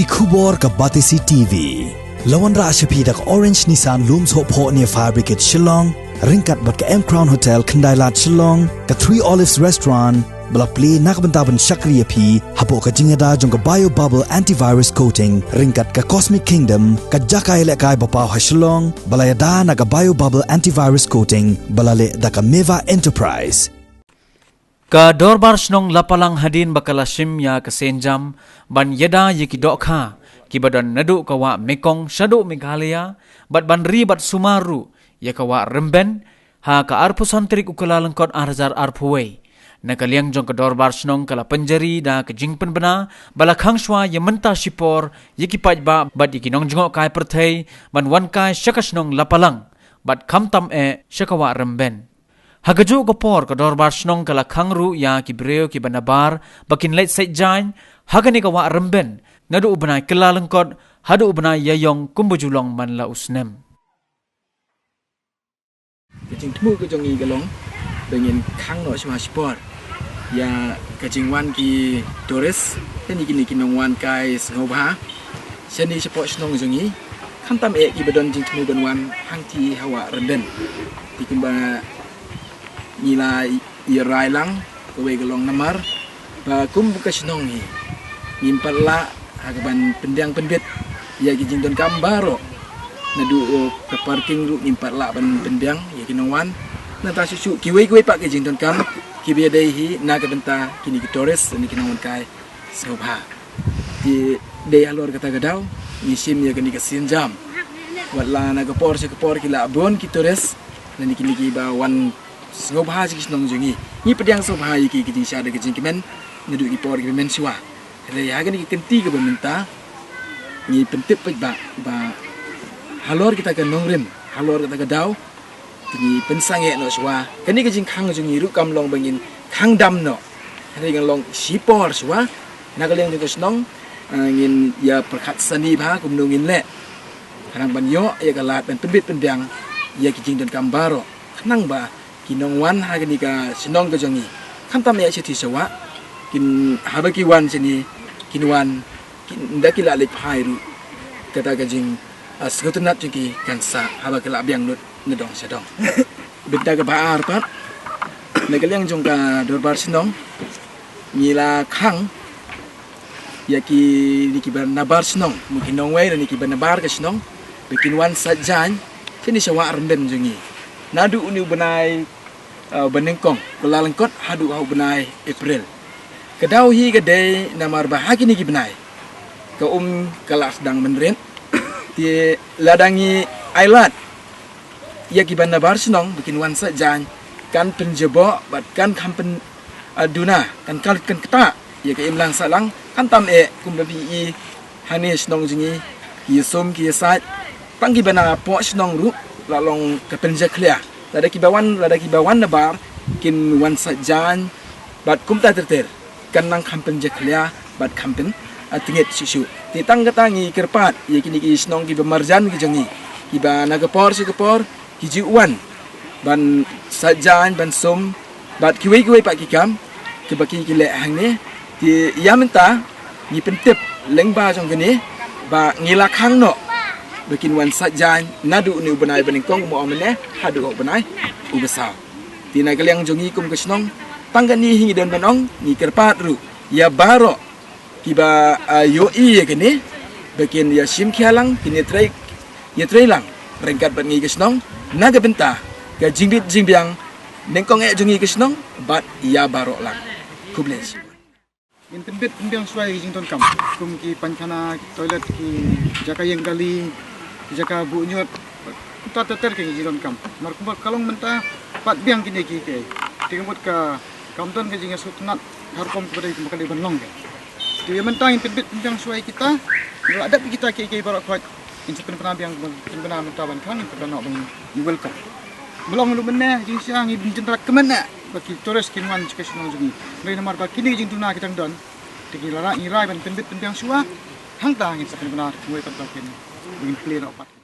ki khubor ka Batisi TV. Lawan ra ashapi dak Orange Nissan Looms Hope Ho near Fire Brigade Shillong, ringkat bat ka M Crown Hotel Kendailat Shillong, ka Three Olives Restaurant, bala play nakbentaban Shakriya P, hapo ka jingada jong ka Bio Bubble Antivirus Coating, ringkat ka Cosmic Kingdom, ka Jngohkai lekai bapaw ha Shillong, bala yada na ka Bio Bubble Antivirus Coating, bala le da ka Meva Enterprise. Ka dorbar Shnong Lapalang hadin bakalasim ya kesenjam ban yeda yiki Jngohkai kibadan nadu kawa Mekong Shadu Meghalaya bat ban ribat Sumaru ya kawa Rymben ha ka arpusantrik ukalalengkot arzar arpuwei nakaliang jong ka dorbar Shnong kala penjari da ke jingpen bena bala Khang shwa ya menta sipor yiki pajba bat yiki nong Jngohkai Pyrthei ban wankai shaka Shnong Lapalang bat kamtam shakawa Rymben. Hagaju gopor ka dorbar Shnong kala Khangru ya ki breo ki banabar bakin Leit jain hagani ka wa Rymben nadu ubanai kelalengkot hadu ubanai yayong kumbujulong man la usnem. Kecing temu ke jongi galong dengan Khang no sama sport ya kecing wan ki Torres dan iki ki Nongwan kai Ngobha seni sport Shnong jongi kantam ki badon jing temu banwan hang ti hawa Rymben dikimba nila irai lang kowe galong namar ba kum buka Shnong hi nimpat la hagaban pendiang penbit ya ki jingdon kambaro nadu ke parking ru nimpat la ban pendiang ya ki Nongwan nata susu kiwe pak ki jingdon kam ki be dei hi na ka benta kini ki Torres ni ki Nongwan sobha di dei alor kata gadau nisim ya kini ka sinjam wala na ka por ki la bon ki Torres ni kini ki ba wan Ngobha si Shnong jongi ni pediang sobha iki ki sha de ki men nadu ki por ki men siwa re ya gani ki kenti ke beminta ni pentip ba halor kita ke nongrim halor kita ke dau ni pensang no siwa kani ki jing Khang jongi ru kam long bangin Khang dam no re gang long sipor siwa nagaleng ke Shnong ngin ya perkat sani ba kum nongin le karang banyo ya galat ben penbit pendiang ya ki jing don kambaro kanang ba Nongwan hagani ka Shnong ka jongi kantam ya chiti sawa kin habaki wan sini kinwan ndaki la le phairu kata ka jing asgotunat jingi kansa habaki la biang nut nedong sedong benta ka baar pat negaliang jong ka dorbar Shnong nila Khang yaki niki nabar Shnong mungkin nongwei niki nabar ka Shnong bikin wan sajan sini sawa Rymben jongi nadu uni benai benengkong kelalengkot hadu hau benai April kedau hi gede namar bahagi ni benai ke kala sedang menren ti ladangi ailat ya ki banabar Shnong bikin wan sajan kan penjebo bat kan kampen aduna kan kalit kan keta ya ke imlang salang kan tam kumbabi i hani Shnong jingi ki som ki sat panggi bana po Shnong ru lalong ke penjaklia lada kibawan nabar kin wan sajan bat kumta terter kan nang kampen jaklia bat kampen atinget susu ti tanggatangi kerpat ye kini ki Shnong ki bemarjan ki jongi kiba nagapor sikapor ki jiwan ban sajan ban som bat kiwe pak kikam kebaki ki le hang ni ti ya menta ni pentip lengba jong gini ba ngila Khang no bikin wan sajan nadu ni ubanai benengkong mo amene hadu ubanai ubesau tina kaliang jongi kum ke Shnong tangga ni hingi don banong ni kerpat ru ya baro kiba yo ya kene bikin ya sim khialang kini trai lang rengkat ban ngi ke Shnong naga benta ke jingbiang nengkong jongi ke Shnong bat ya baro lang kubles in tembet pembiang suai jington kam kum ki pankana toilet ki jaka yang kali jaka bu nyot ta teter ke jington kam mar kum kalong menta pat biang kini ki ke tingmut ka kamton ke jinga sutnat harkom kepada kembali banlong ke dia menta in tembet pembiang suai kita ada kita ke barak kuat in sepen penambiang benar menta ban Khang pernah nak bang welcome belong lu meneh jing siang ibn jendrak kemana bagi Torres kinwan ke Shnong jungi dari nomor ba kini jing tuna kita don tigi lara irai ban tembet pembiang suai hang ta ngin sepen benar mulai patakin ingin clear opat